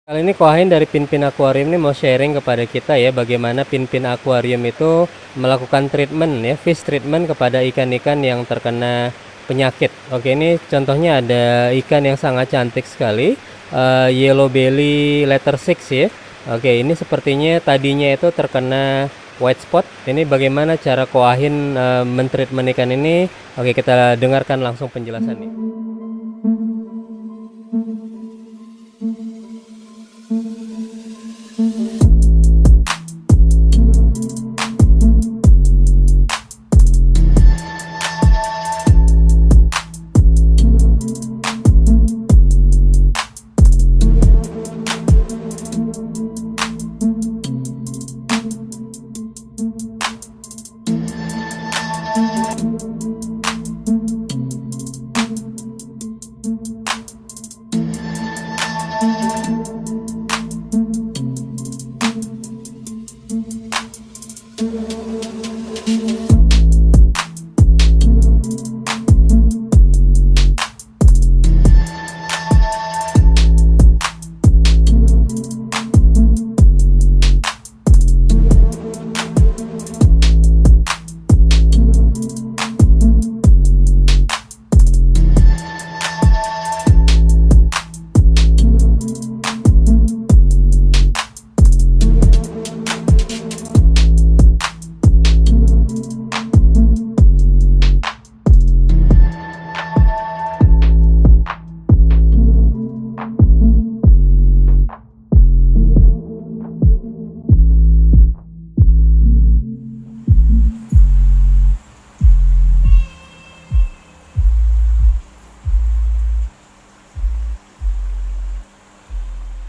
Kali ini Koahin dari Pinpin Aquarium ini mau sharing kepada kita ya bagaimana Pinpin Aquarium itu melakukan treatment ya, fish treatment kepada ikan-ikan yang terkena penyakit. Oke, ini contohnya ada ikan yang sangat cantik sekali, yellow belly letter 6 ya. Oke, ini sepertinya tadinya itu terkena white spot. Ini bagaimana cara Koahin mentreatment ikan ini? Oke, kita dengarkan langsung penjelasannya.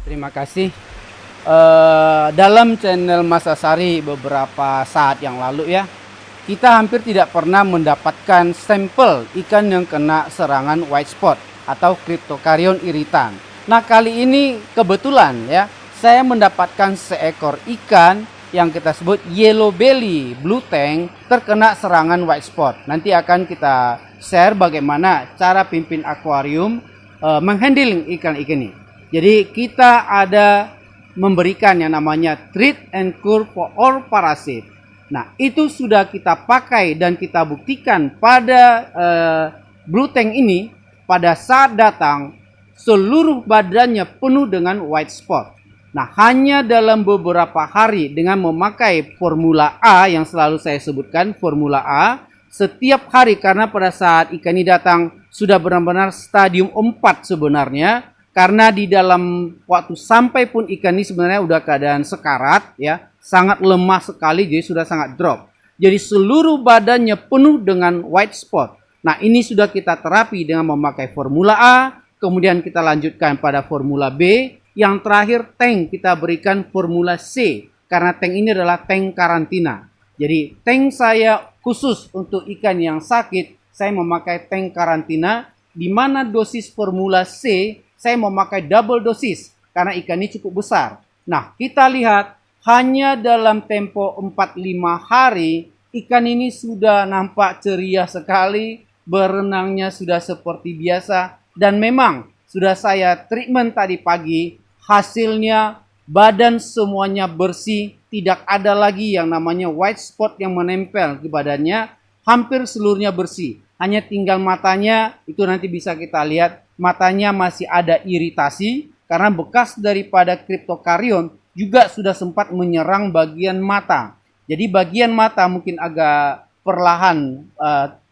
Terima kasih. Dalam channel Mas Asari beberapa saat yang lalu ya, kita hampir tidak pernah mendapatkan sampel ikan yang kena serangan white spot atau Cryptocaryon irritan. Nah, kali ini kebetulan ya, saya mendapatkan seekor ikan yang kita sebut yellow belly blue tank terkena serangan white spot. Nanti akan kita share bagaimana cara Pinpin Aquarium menghandling ikan-ikan ini. Jadi kita ada memberikan yang namanya treat and cure for all parasit. Nah, itu sudah kita pakai dan kita buktikan pada blue tank ini. Pada saat datang seluruh badannya penuh dengan white spot. Nah, hanya dalam beberapa hari dengan memakai formula A yang selalu saya sebutkan, formula A setiap hari, karena pada saat ikan ini datang sudah benar-benar stadium 4 sebenarnya. Karena di dalam waktu sampai pun ikan ini sebenarnya udah keadaan sekarat ya, sangat lemah sekali, jadi sudah sangat drop. Jadi seluruh badannya penuh dengan white spot. Nah, ini sudah kita terapi dengan memakai formula A, kemudian kita lanjutkan pada formula B, yang terakhir tank kita berikan formula C, karena tank ini adalah tank karantina. Jadi tank saya khusus untuk ikan yang sakit, saya memakai tank karantina, di mana dosis formula C saya memakai double dosis karena ikan ini cukup besar. Nah, kita lihat hanya dalam tempo 4-5 hari ikan ini sudah nampak ceria sekali, berenangnya sudah seperti biasa, dan memang sudah saya treatment tadi pagi, hasilnya badan semuanya bersih, tidak ada lagi yang namanya white spot yang menempel ke badannya, hampir seluruhnya bersih. Hanya tinggal matanya, itu nanti bisa kita lihat, matanya masih ada iritasi karena bekas daripada Cryptocaryon juga sudah sempat menyerang bagian mata. Jadi bagian mata mungkin agak perlahan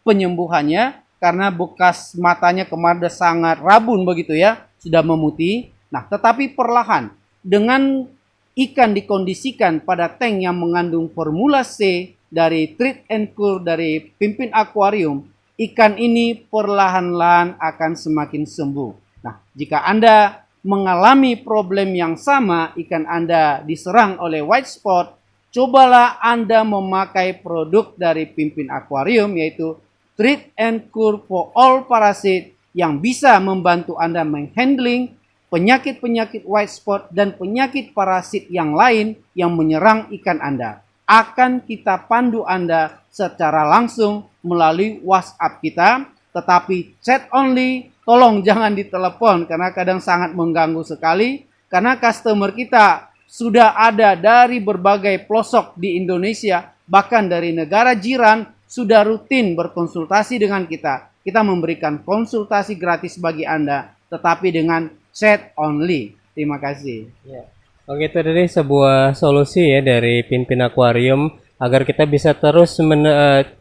penyembuhannya karena bekas matanya kemarin sangat rabun begitu ya, sudah memutih. Nah, tetapi perlahan dengan ikan dikondisikan pada tank yang mengandung formula C dari Treat and Cure dari Pinpin Aquarium, ikan ini perlahan-lahan akan semakin sembuh. Nah, jika Anda mengalami problem yang sama, ikan Anda diserang oleh white spot, cobalah Anda memakai produk dari Pinpin Aquarium, yaitu Treat and Cure for all parasit, yang bisa membantu Anda menghandling penyakit-penyakit white spot dan penyakit parasit yang lain yang menyerang ikan Anda. Akan kita pandu Anda secara langsung melalui WhatsApp kita, tetapi chat only, tolong jangan ditelepon karena kadang sangat mengganggu sekali. Karena customer kita sudah ada dari berbagai pelosok di Indonesia, bahkan dari negara jiran, sudah rutin berkonsultasi dengan kita. Kita memberikan konsultasi gratis bagi Anda, tetapi dengan chat only. Terima kasih. Ya. Oke, itu tadi sebuah solusi ya dari Pinpin Aquarium agar kita bisa terus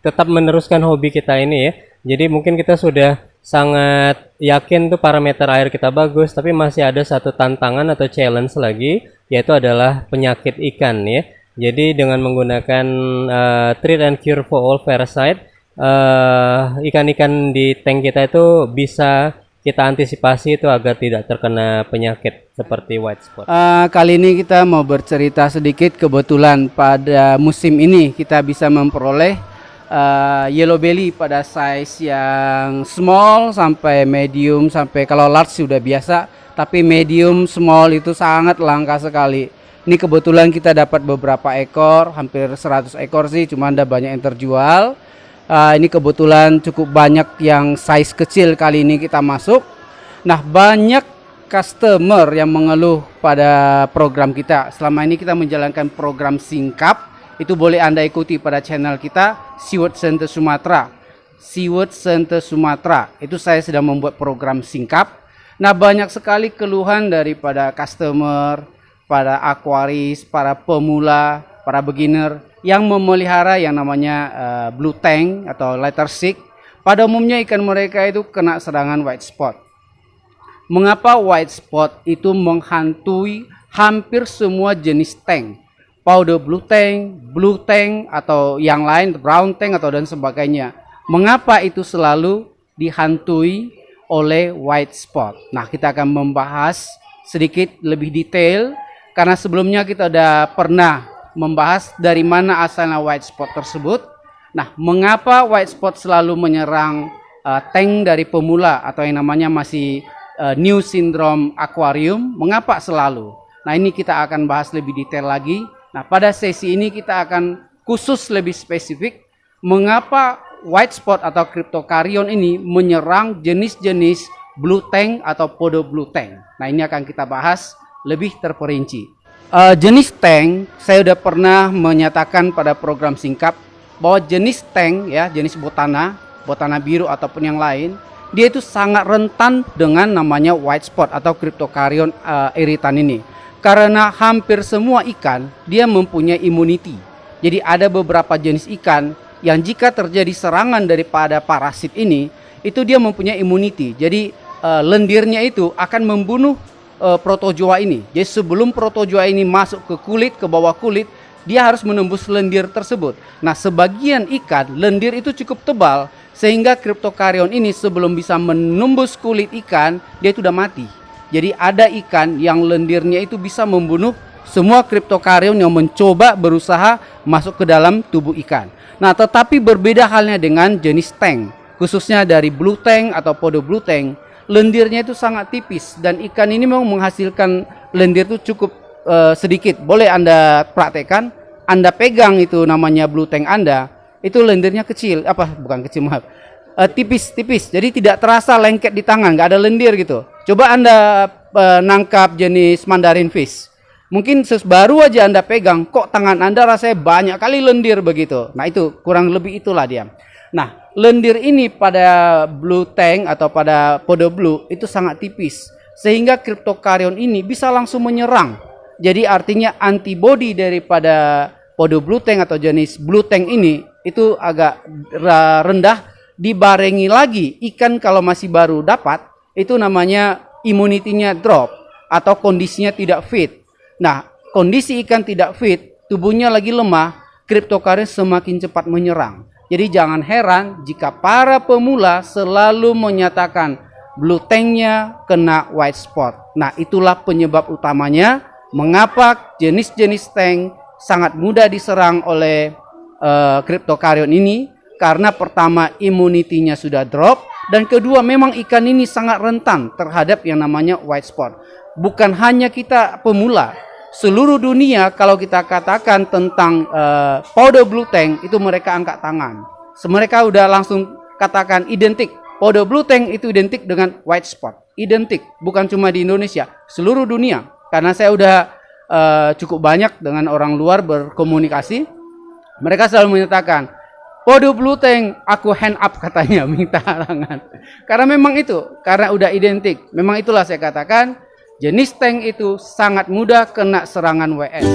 tetap meneruskan hobi kita ini ya. Jadi mungkin kita sudah sangat yakin tuh parameter air kita bagus, tapi masih ada satu tantangan atau challenge lagi, yaitu adalah penyakit ikan ya. Jadi dengan menggunakan treat and cure for all parasite, ikan-ikan di tank kita itu bisa kita antisipasi itu agar tidak terkena penyakit seperti white spot. Kali ini kita mau bercerita sedikit. Kebetulan pada musim ini kita bisa memperoleh yellow belly pada size yang small sampai medium, sampai kalau large sudah biasa, tapi medium small itu sangat langka sekali. Ini kebetulan kita dapat beberapa ekor, hampir 100 ekor sih, cuma ada banyak yang terjual. Ini kebetulan cukup banyak yang size kecil kali ini kita masuk. Nah, banyak customer yang mengeluh pada program kita. Selama ini kita menjalankan program singkap. Itu boleh Anda ikuti pada channel kita, Seaworld Center Sumatera. Seaworld Center Sumatera. Itu saya sedang membuat program singkap. Nah, banyak sekali keluhan daripada customer, para aquaris, para pemula, para beginner yang memelihara yang namanya blue tank atau letter sick. Pada umumnya ikan mereka itu kena serangan white spot. Mengapa white spot itu menghantui hampir semua jenis tank? Powder blue tank atau yang lain, brown tank atau dan sebagainya. Mengapa itu selalu dihantui oleh white spot? Nah, kita akan membahas sedikit lebih detail karena sebelumnya kita sudah pernah membahas dari mana asalnya white spot tersebut. Nah, mengapa white spot selalu menyerang tank dari pemula atau yang namanya masih new syndrome aquarium? Mengapa selalu? Nah, ini kita akan bahas lebih detail lagi. Nah, pada sesi ini kita akan khusus lebih spesifik mengapa white spot atau cryptocarion ini menyerang jenis-jenis blue tank atau podo blue tank. Nah, ini akan kita bahas lebih terperinci. Jenis tank, saya sudah pernah menyatakan pada program singkap bahwa jenis tank ya, jenis botana biru ataupun yang lain, dia itu sangat rentan dengan namanya white spot atau cryptocarion iritan ini. Karena hampir semua ikan dia mempunyai immunity. Jadi ada beberapa jenis ikan yang jika terjadi serangan daripada parasit ini, itu dia mempunyai immunity. Jadi lendirnya itu akan membunuh protozoa ini. Jadi sebelum protozoa ini masuk ke kulit, ke bawah kulit, dia harus menembus lendir tersebut. Nah, sebagian ikan lendir itu cukup tebal sehingga cryptocarion ini sebelum bisa menembus kulit ikan, dia itu sudah mati. Jadi ada ikan yang lendirnya itu bisa membunuh semua cryptocarion yang mencoba berusaha masuk ke dalam tubuh ikan. Nah, tetapi berbeda halnya dengan jenis tank, khususnya dari blue tank atau podo blue tank. Lendirnya itu sangat tipis dan ikan ini memang menghasilkan lendir itu cukup sedikit. Boleh Anda praktekkan, Anda pegang itu namanya blue tank Anda, itu lendirnya kecil, tipis-tipis. Jadi tidak terasa lengket di tangan, nggak ada lendir gitu. Coba Anda nangkap jenis mandarin fish. Mungkin baru aja Anda pegang, kok tangan Anda rasanya banyak kali lendir begitu. Nah, itu kurang lebih itulah dia. Nah, lendir ini pada blue tank atau pada podo blue itu sangat tipis sehingga cryptocarion ini bisa langsung menyerang. Jadi artinya antibodi daripada podo blue tank atau jenis blue tank ini itu agak rendah, dibarengi lagi ikan kalau masih baru dapat itu namanya immunity-nya drop atau kondisinya tidak fit. Nah, kondisi ikan tidak fit, tubuhnya lagi lemah, cryptocarion semakin cepat menyerang. Jadi jangan heran jika para pemula selalu menyatakan blue tanknya kena white spot. Nah, itulah penyebab utamanya mengapa jenis-jenis tank sangat mudah diserang oleh cryptocarion ini. Karena pertama immunity-nya sudah drop dan kedua memang ikan ini sangat rentan terhadap yang namanya white spot. Bukan hanya kita pemula, seluruh dunia kalau kita katakan tentang podo blue tank itu mereka angkat tangan. Mereka udah langsung katakan identik. Podo blue tank itu identik dengan white spot. Identik, bukan cuma di Indonesia, seluruh dunia. karena saya udah cukup banyak dengan orang luar berkomunikasi. Mereka selalu menyatakan, "Podo blue tank, aku hand up," katanya, minta tangan. Karena memang itu, karena udah identik. Memang itulah saya katakan, jenis tank itu sangat mudah kena serangan WS.